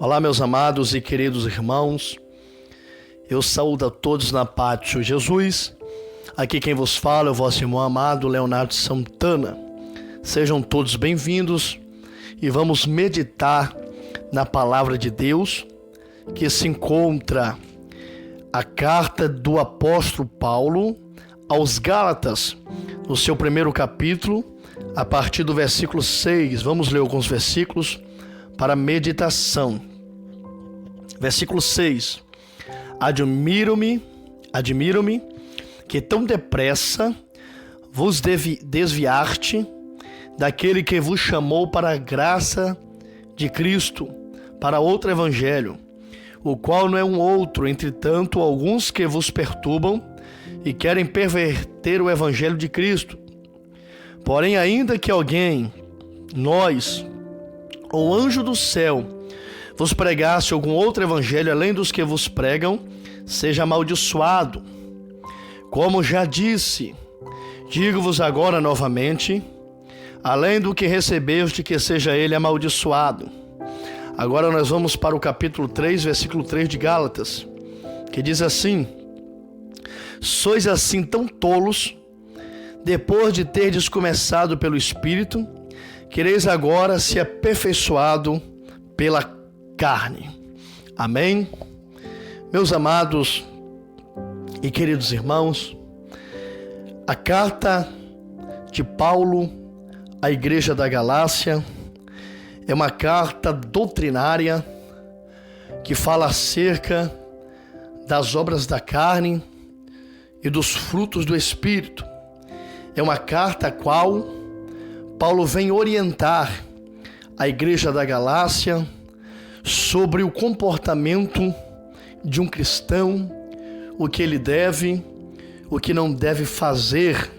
Olá, meus amados e queridos irmãos, eu saúdo a todos na paz de Jesus. Aqui quem vos fala é o vosso irmão amado Leonardo Santana. Sejam todos bem-vindos e vamos meditar na palavra de Deus, que se encontra a carta do apóstolo Paulo aos Gálatas, no seu primeiro capítulo, a partir do versículo 6. Vamos ler alguns versículos para meditação. Versículo 6. Admiro-me que tão depressa vos desviaste daquele que vos chamou para a graça de Cristo, para outro evangelho, o qual não é um outro, entretanto, alguns que vos perturbam e querem perverter o evangelho de Cristo. Porém, ainda que alguém, nós, ou anjo do céu, vos pregasse algum outro evangelho além dos que vos pregam, seja amaldiçoado. Como já disse, digo-vos agora novamente, além do que recebeste, que seja ele amaldiçoado. Agora nós vamos para o capítulo 3, versículo 3 de Gálatas, que diz assim: sois assim tão tolos, depois de terdes começado pelo Espírito, quereis agora ser aperfeiçoado pela carne. Amém? Meus amados e queridos irmãos, a carta de Paulo à igreja da Galácia é uma carta doutrinária que fala acerca das obras da carne e dos frutos do Espírito. É uma carta a qual Paulo vem orientar a igreja da Galácia sobre o comportamento de um cristão, o que ele deve, o que não deve fazer,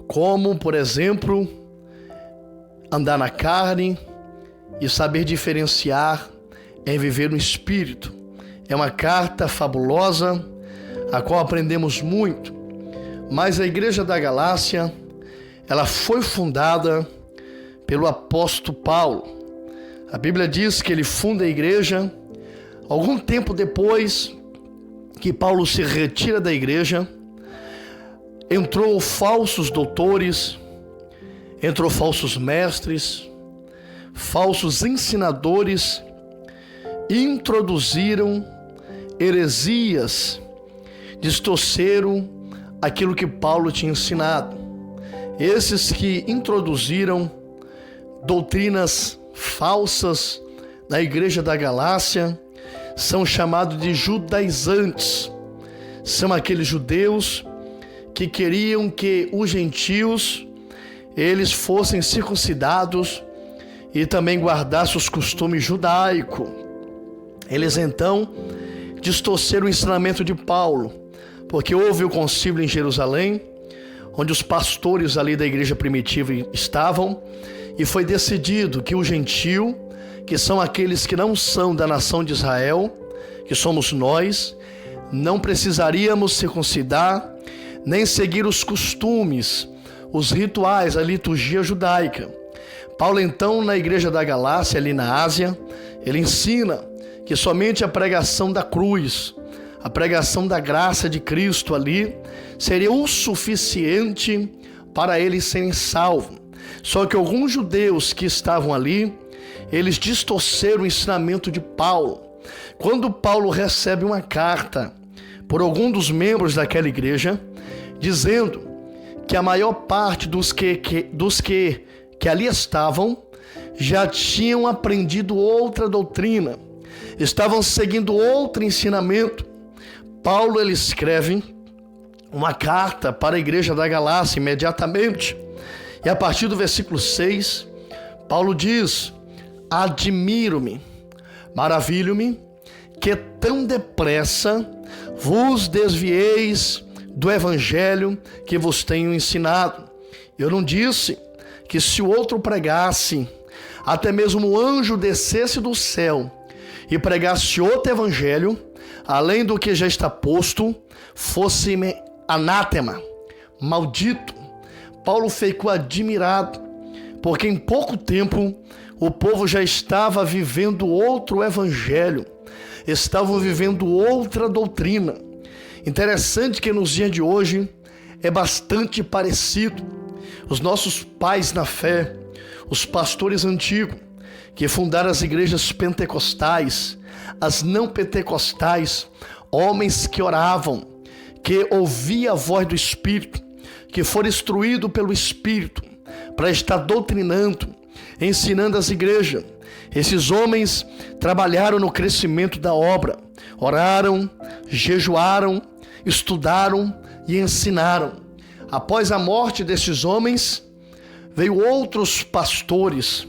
como, por exemplo, andar na carne e saber diferenciar em viver no Espírito. É uma carta fabulosa, a qual aprendemos muito, mas a igreja da Galácia, ela foi fundada pelo apóstolo Paulo. A Bíblia diz que ele funda a igreja. Algum tempo depois que Paulo se retira da igreja, entrou falsos doutores, entrou falsos mestres, falsos ensinadores, e introduziram heresias, distorceram aquilo que Paulo tinha ensinado. Esses que introduziram doutrinas falsas na igreja da Galácia são chamados de judaizantes. São aqueles judeus que queriam que os gentios eles fossem circuncidados e também guardassem os costumes judaicos. Eles então distorceram o ensinamento de Paulo, porque houve o concílio em Jerusalém, onde os pastores ali da igreja primitiva estavam, e foi decidido que o gentio, que são aqueles que não são da nação de Israel, que somos nós, não precisaríamos circuncidar, nem seguir os costumes, os rituais, a liturgia judaica. Paulo então, na igreja da Galácia, ali na Ásia, ele ensina que somente a pregação da cruz, a pregação da graça de Cristo ali, seria o suficiente para eles serem salvos. Só que alguns judeus que estavam ali, eles distorceram o ensinamento de Paulo. Quando Paulo recebe uma carta por algum dos membros daquela igreja, dizendo que a maior parte dos que ali estavam já tinham aprendido outra doutrina, estavam seguindo outro ensinamento, Paulo ele escreve uma carta para a igreja da Galácia imediatamente. E a partir do versículo 6, Paulo diz: admiro-me, maravilho-me, que tão depressa vos desvieis do evangelho que vos tenho ensinado. Eu não disse que se o outro pregasse, até mesmo o anjo descesse do céu e pregasse outro evangelho, além do que já está posto, fosse anátema, maldito. Paulo ficou admirado, porque em pouco tempo o povo já estava vivendo outro evangelho, estavam vivendo outra doutrina. Interessante que nos dias de hoje é bastante parecido. Os nossos pais na fé, os pastores antigos, que fundaram as igrejas pentecostais, as não pentecostais, homens que oravam, que ouviam a voz do Espírito, que foram instruídos pelo Espírito para estar doutrinando, ensinando as igrejas. Esses homens trabalharam no crescimento da obra, oraram, jejuaram, estudaram e ensinaram. Após a morte desses homens, veio outros pastores,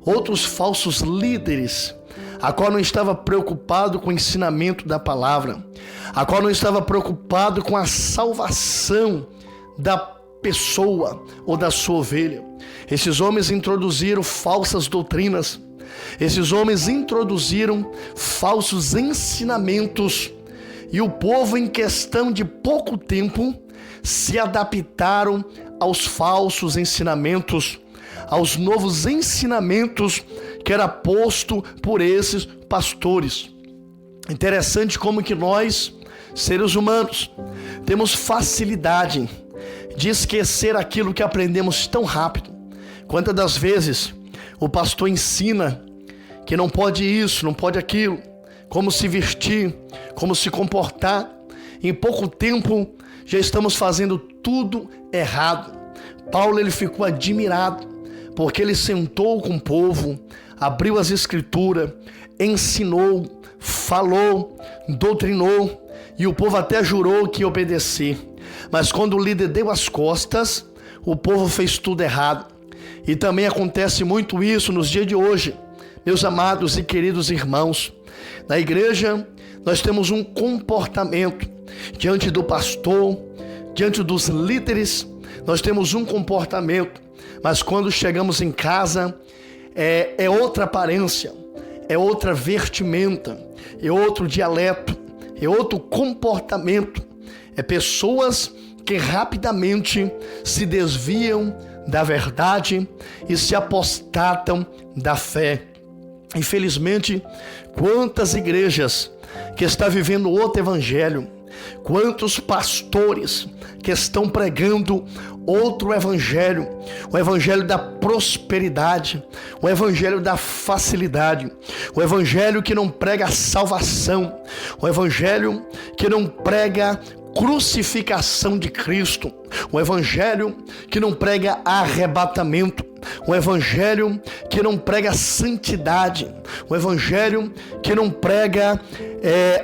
outros falsos líderes, a qual não estava preocupado com o ensinamento da palavra, a qual não estava preocupado com a salvação da pessoa ou da sua ovelha. Esses homens introduziram falsas doutrinas, esses homens introduziram falsos ensinamentos, e o povo, em questão de pouco tempo, se adaptaram aos falsos ensinamentos, aos novos ensinamentos que era posto por esses pastores. Interessante como que nós, seres humanos, temos facilidade de esquecer aquilo que aprendemos tão rápido. Quantas das vezes o pastor ensina que não pode isso, não pode aquilo, como se vestir, como se comportar. Em pouco tempo já estamos fazendo tudo errado. Paulo, ele ficou admirado, porque ele sentou com o povo, abriu as escrituras, ensinou, falou, doutrinou, e o povo até jurou que ia obedecer. Mas quando o líder deu as costas, o povo fez tudo errado. E também acontece muito isso nos dias de hoje. Meus amados e queridos irmãos, na igreja nós temos um comportamento diante do pastor, diante dos líderes, nós temos um comportamento, mas quando chegamos em casa é outra aparência, é outra vestimenta, é outro dialeto, é outro comportamento. É pessoas que rapidamente se desviam da verdade e se apostatam da fé. Infelizmente, quantas igrejas que estão vivendo outro evangelho, quantos pastores que estão pregando outro evangelho, o evangelho da prosperidade, o evangelho da facilidade, o evangelho que não prega a salvação, o evangelho que não prega crucificação de Cristo, o evangelho que não prega arrebatamento, o evangelho que não prega santidade, o evangelho que não prega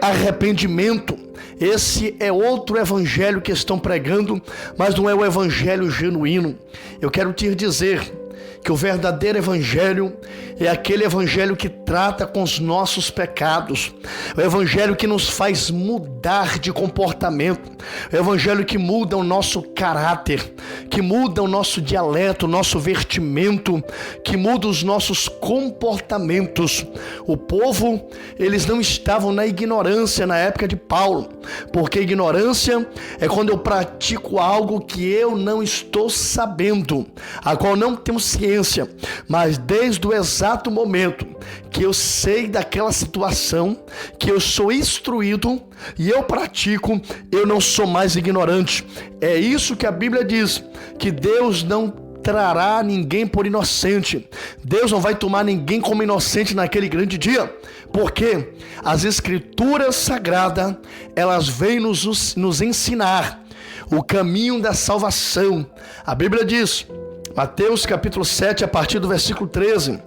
arrependimento. Esse é outro evangelho que estão pregando, mas não é o evangelho genuíno. Eu quero te dizer que o verdadeiro evangelho é aquele evangelho que trata com os nossos pecados, o evangelho que nos faz mudar de comportamento, o evangelho que muda o nosso caráter, que muda o nosso dialeto, o nosso vestimento, que muda os nossos comportamentos. O povo, eles não estavam na ignorância na época de Paulo, porque ignorância é quando eu pratico algo que eu não estou sabendo, a qual não tenho ciência, mas desde o exato momento que eu sei daquela situação, que eu sou instruído e eu pratico, eu não sou mais ignorante. É isso que a Bíblia diz, que Deus não trará ninguém por inocente. Deus não vai tomar ninguém como inocente naquele grande dia, porque as escrituras sagradas, elas vêm nos ensinar o caminho da salvação. A Bíblia diz, Mateus capítulo 7, a partir do versículo 13,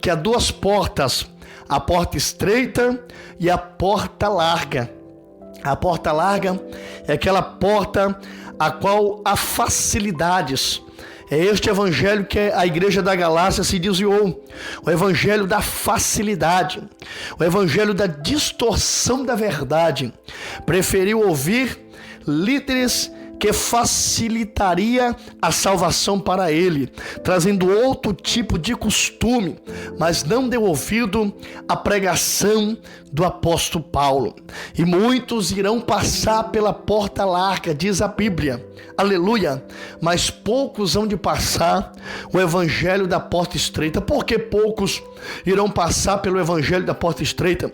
que há duas portas, a porta estreita e a porta larga. A porta larga é aquela porta a qual há facilidades. É este evangelho que a igreja da Galácia se desviou, o evangelho da facilidade, o evangelho da distorção da verdade. Preferiu ouvir líderes que facilitaria a salvação para ele, trazendo outro tipo de costume, mas não deu ouvido à pregação do apóstolo Paulo. E muitos irão passar pela porta larga, diz a Bíblia, aleluia, mas poucos hão de passar o evangelho da porta estreita. Por que poucos irão passar pelo evangelho da porta estreita?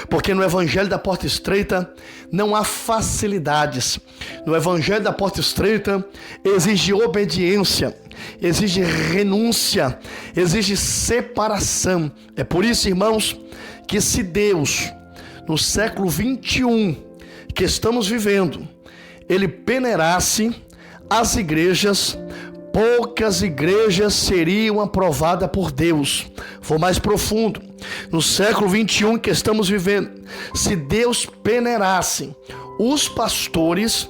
Porque no evangelho da porta estreita não há facilidades. No evangelho da porta estreita exige obediência, exige renúncia, exige separação. É por isso, irmãos, que se Deus, no século 21 que estamos vivendo, ele peneirasse as igrejas, poucas igrejas seriam aprovadas por Deus. Vou mais profundo. No século 21 que estamos vivendo, se Deus peneirasse os pastores,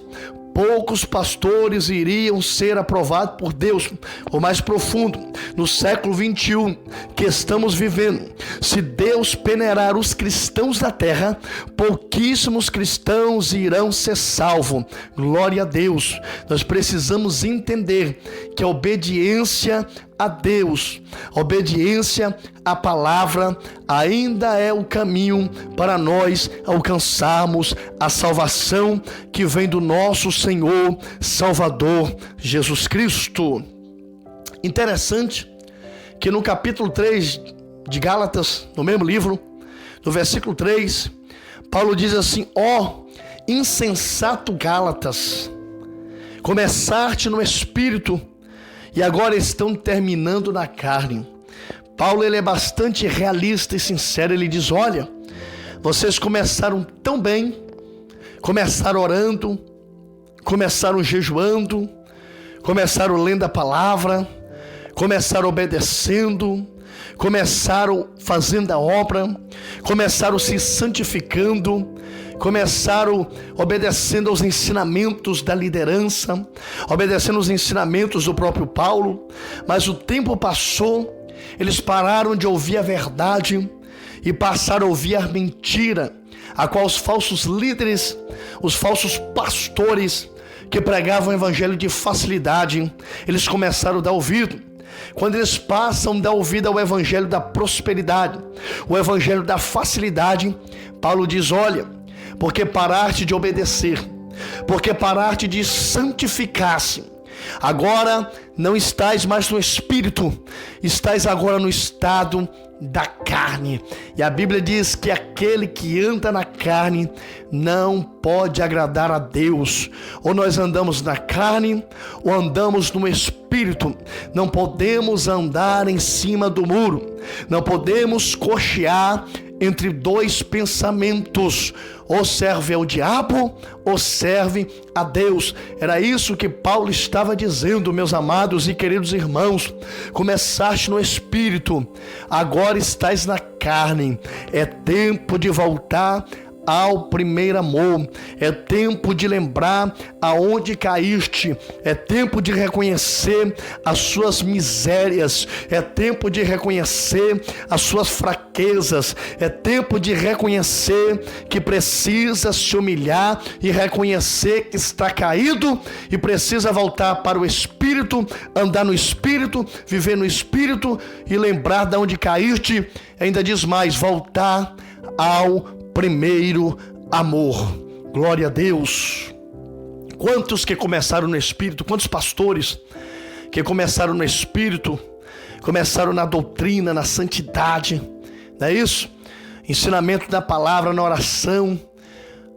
poucos pastores iriam ser aprovados por Deus. Ou mais profundo, no século 21 que estamos vivendo, se Deus peneirar os cristãos da terra, pouquíssimos cristãos irão ser salvos. Glória a Deus. Nós precisamos entender que a obediência a Deus, a obediência à palavra ainda é o caminho para nós alcançarmos a salvação que vem do nosso Senhor Salvador Jesus Cristo. Interessante que no capítulo 3 de Gálatas, no mesmo livro, no versículo 3, Paulo diz assim: ó insensato Gálatas, começaste no Espírito e agora estão terminando na carne. Paulo, ele é bastante realista e sincero. Ele diz: olha, vocês começaram tão bem, começaram orando, começaram jejuando, começaram lendo a palavra, começaram obedecendo, começaram fazendo a obra, começaram se santificando, começaram obedecendo aos ensinamentos da liderança, obedecendo aos ensinamentos do próprio Paulo, mas o tempo passou, eles pararam de ouvir a verdade e passaram a ouvir a mentira, a qual os falsos líderes, os falsos pastores que pregavam o evangelho de facilidade, eles começaram a dar ouvido. Quando eles passam a dar ouvido ao evangelho da prosperidade, o evangelho da facilidade, Paulo diz: olha, porque paraste de obedecer, porque paraste de santificar-se, agora não estás mais no Espírito, estás agora no estado da carne. E a Bíblia diz que aquele que anda na carne não pode agradar a Deus. Ou nós andamos na carne ou andamos no Espírito. Não podemos andar em cima do muro, não podemos cochear entre dois pensamentos: ou serve ao diabo ou serve a Deus. Era isso que Paulo estava dizendo, meus amados e queridos irmãos. Começaste no Espírito, agora estás na carne. É tempo de voltar ao primeiro amor, é tempo de lembrar aonde caíste, é tempo de reconhecer as suas misérias, é tempo de reconhecer as suas fraquezas, é tempo de reconhecer que precisa se humilhar e reconhecer que está caído e precisa voltar para o Espírito, andar no Espírito, viver no Espírito e lembrar de onde caíste. Ainda diz mais: voltar ao primeiro amor. Glória a Deus. Quantos que começaram no Espírito, quantos pastores que começaram no Espírito, começaram na doutrina, na santidade, não é isso? Ensinamento da palavra, na oração.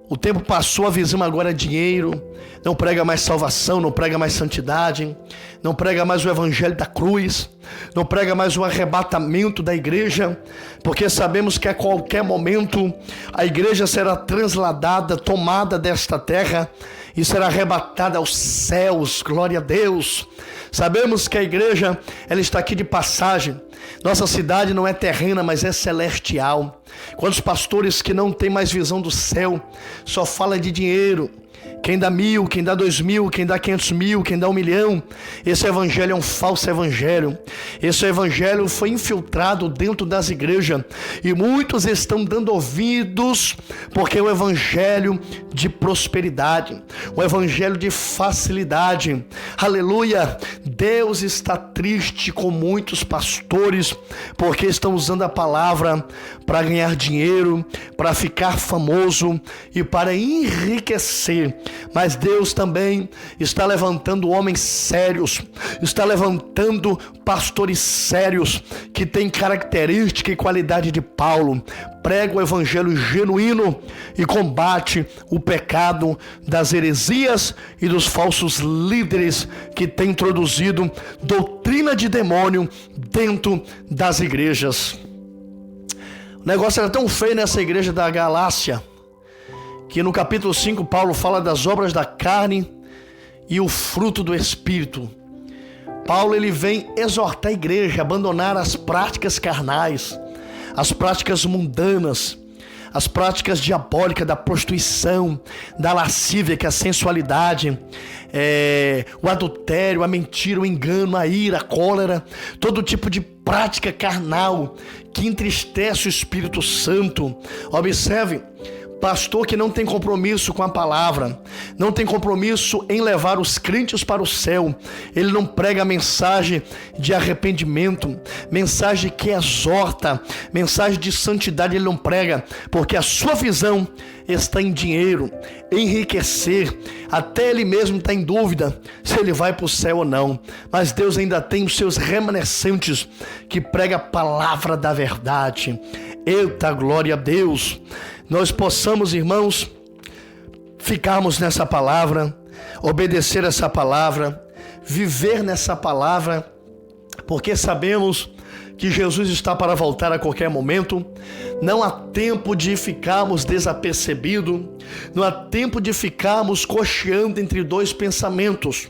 O tempo passou, a visão agora é dinheiro, não prega mais salvação, não prega mais santidade, não prega mais o evangelho da cruz, não prega mais o arrebatamento da igreja, porque sabemos que a qualquer momento a igreja será transladada, tomada desta terra e será arrebatada aos céus. Glória a Deus. Sabemos que a igreja, ela está aqui de passagem. Nossa cidade não é terrena, mas é celestial. Quantos pastores que não têm mais visão do céu, só fala de dinheiro, Quem dá 1.000, quem dá 2.000, quem dá 500.000, quem dá 1 milhão, esse evangelho é um falso evangelho. Esse evangelho foi infiltrado dentro das igrejas e muitos estão dando ouvidos porque é um evangelho de prosperidade, um evangelho de facilidade. Aleluia! Deus está triste com muitos pastores porque estão usando a palavra para ganhar dinheiro, para ficar famoso e para enriquecer. Mas Deus também está levantando homens sérios, está levantando pastores sérios que têm característica e qualidade de Paulo. Prega o evangelho genuíno e combate o pecado das heresias e dos falsos líderes que têm introduzido doutrina de demônio dentro das igrejas. O negócio era tão feio nessa igreja da Galácia que no capítulo 5 Paulo fala das obras da carne e o fruto do Espírito. Paulo ele vem exortar a igreja a abandonar as práticas carnais, as práticas mundanas, as práticas diabólicas da prostituição, da lascívia, que é a sensualidade, o adultério, a mentira, o engano, a ira, a cólera, todo tipo de prática carnal que entristece o Espírito Santo. Observe, pastor que não tem compromisso com a palavra, não tem compromisso em levar os crentes para o céu, ele não prega mensagem de arrependimento, mensagem que exorta, mensagem de santidade, ele não prega, porque a sua visão está em dinheiro, enriquecer, até ele mesmo está em dúvida se ele vai para o céu ou não, mas Deus ainda tem os seus remanescentes que prega a palavra da verdade. Eita, glória a Deus! Nós possamos, irmãos, ficarmos nessa palavra, obedecer essa palavra, viver nessa palavra, porque sabemos que Jesus está para voltar a qualquer momento. Não há tempo de ficarmos desapercebidos, não há tempo de ficarmos cocheando entre dois pensamentos.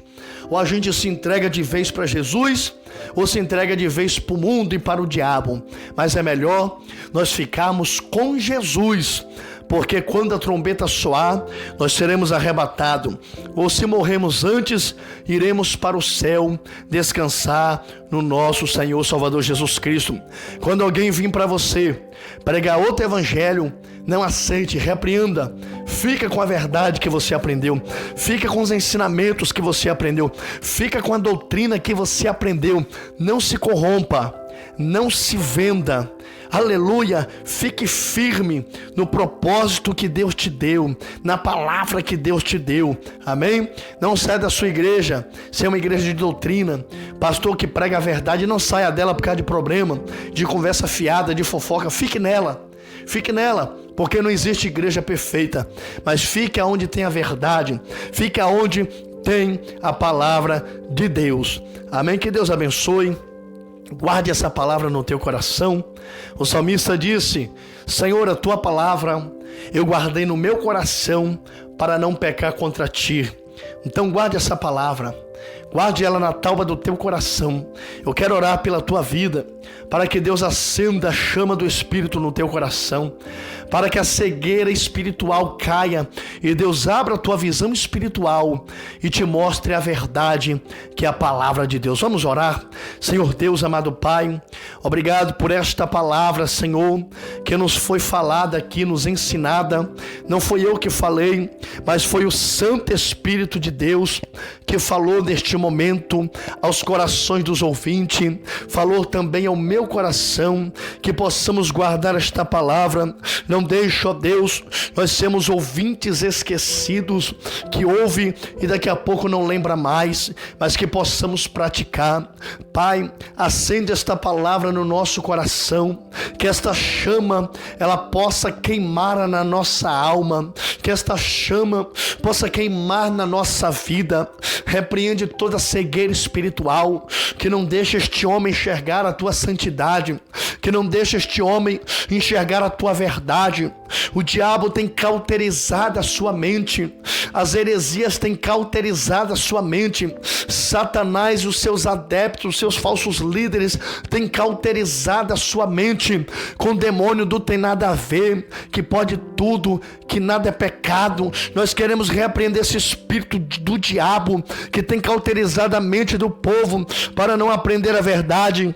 Ou a gente se entrega de vez para Jesus, ou se entrega de vez para o mundo e para o diabo. Mas é melhor nós ficarmos com Jesus, porque quando a trombeta soar, nós seremos arrebatados. Ou se morremos antes, iremos para o céu descansar no nosso Senhor Salvador Jesus Cristo. Quando alguém vir para você pregar outro evangelho, não aceite, repreenda. Fica com a verdade que você aprendeu. Fica com os ensinamentos que você aprendeu. Fica com a doutrina que você aprendeu. Não se corrompa, não se venda. Aleluia, fique firme no propósito que Deus te deu, na palavra que Deus te deu, amém? Não saia da sua igreja, se é uma igreja de doutrina, pastor que prega a verdade, não saia dela por causa de problema, de conversa fiada, de fofoca. Fique nela, porque não existe igreja perfeita, mas fique aonde tem a verdade, fique aonde tem a palavra de Deus, amém? Que Deus abençoe. Guarde essa palavra no teu coração. O salmista disse: Senhor, a tua palavra eu guardei no meu coração para não pecar contra ti. Então guarde essa palavra, guarde ela na tauba do teu coração. Eu quero orar pela tua vida, para que Deus acenda a chama do Espírito no teu coração, para que a cegueira espiritual caia e Deus abra a tua visão espiritual e te mostre a verdade que é a palavra de Deus. Vamos orar. Senhor Deus, amado Pai, obrigado por esta palavra, Senhor, que nos foi falada aqui, nos ensinada. Não foi eu que falei, mas foi o Santo Espírito de Deus que falou neste momento aos corações dos ouvintes, falou também ao meu coração, que possamos guardar esta palavra. Não deixe, ó Deus, nós sermos ouvintes esquecidos, que ouve e daqui a pouco não lembra mais, mas que possamos praticar. Pai, acende esta palavra no nosso coração, que esta chama, ela possa queimar na nossa alma, que esta chama possa queimar na nossa vida. Repreende toda toda cegueira espiritual, que não deixa este homem enxergar a tua santidade, que não deixa este homem enxergar a tua verdade. O diabo tem cauterizado a sua mente, as heresias têm cauterizado a sua mente, Satanás e os seus adeptos, os seus falsos líderes têm cauterizado a sua mente com o demônio do tem nada a ver, que pode tudo, que nada é pecado. Nós queremos repreender esse espírito do diabo que tem cauterizado a mente do povo para não aprender a verdade,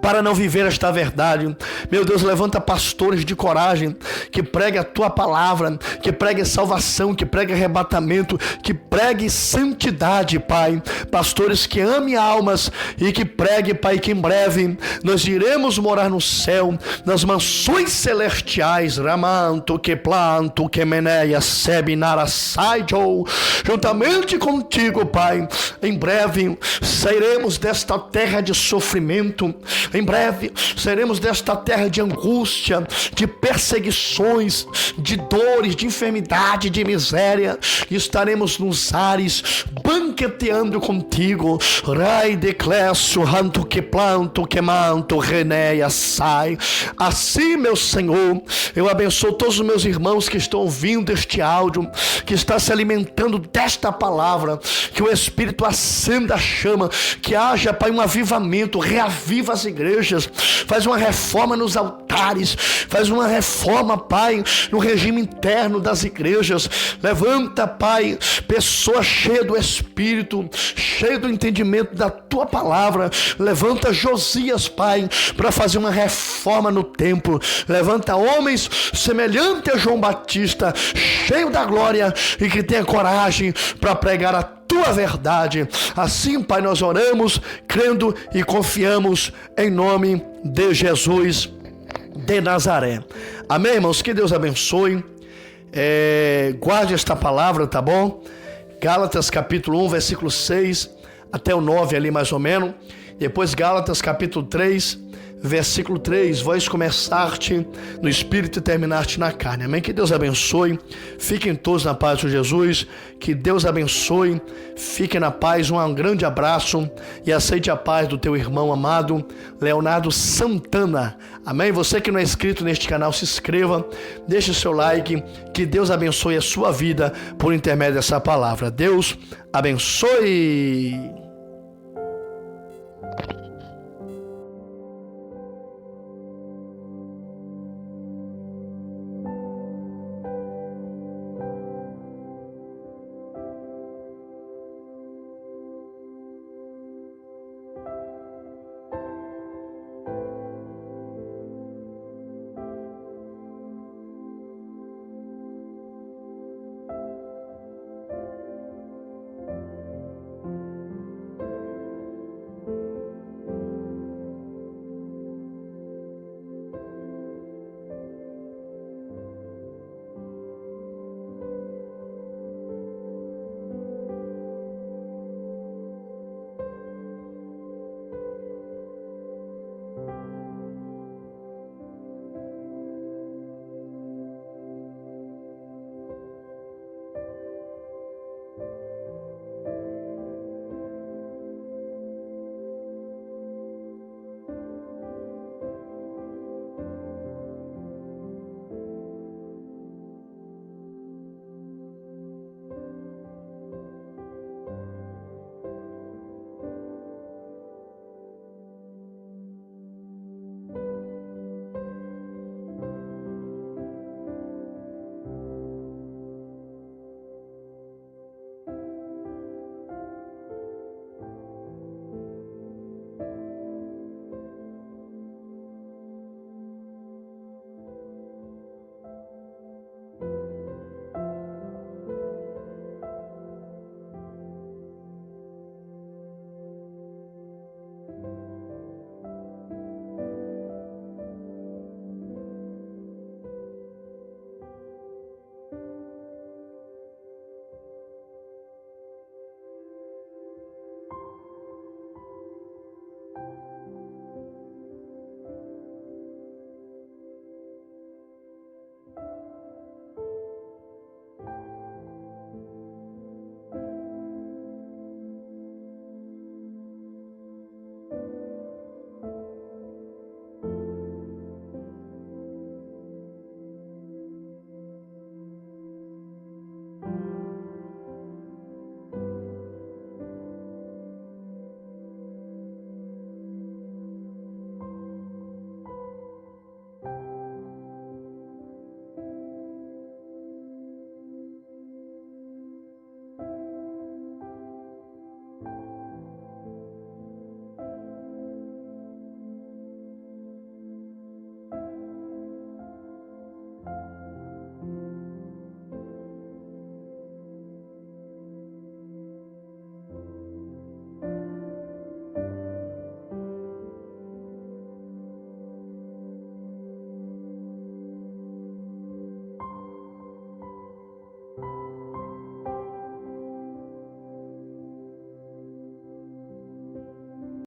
para não viver esta verdade. Meu Deus, levanta pastores de coragem, que pregue a tua palavra, que pregue salvação, que pregue arrebatamento, que pregue santidade, Pai. Pastores que amem almas e que pregue, Pai, que em breve nós iremos morar no céu, nas mansões celestiais, Ramanto, que planto, que meneia, sebinara, saijo, juntamente contigo, Pai. Em breve sairemos desta terra de sofrimento. Em breve seremos desta terra de angústia, de perseguições, de dores, de enfermidade, de miséria, e estaremos nos ares banqueteando contigo. Rai de clécio, ranto que planto, que manto, reneia, sai. Assim, meu Senhor, eu abençoo todos os meus irmãos que estão ouvindo este áudio, que está se alimentando desta palavra, que o Espírito acenda a chama, que haja, Pai, um avivamento, reaviva as igrejas, faz uma reforma nos altares, faz uma reforma, Pai, no regime interno das igrejas. Levanta, Pai, pessoas cheias do Espírito, cheias do entendimento da Tua palavra. Levanta Josias, Pai, para fazer uma reforma no templo. Levanta homens semelhantes a João Batista, cheio da glória e que tenha coragem para pregar a Tua verdade. Assim, Pai, nós oramos, crendo e confiamos em nome de Jesus de Nazaré. Amém, irmãos? Que Deus abençoe. Guarde esta palavra, tá bom? Gálatas capítulo 1, versículo 6 até o 9 ali mais ou menos. Depois Gálatas capítulo 3, versículo 3, vais começar-te no Espírito e terminar-te na carne. Amém? Que Deus abençoe. Fiquem todos na paz de Jesus. Que Deus abençoe. Fiquem na paz. Um grande abraço e aceite a paz do teu irmão amado, Leonardo Santana. Amém? Você que não é inscrito neste canal, se inscreva, deixe seu like. Que Deus abençoe a sua vida por intermédio dessa palavra. Deus abençoe.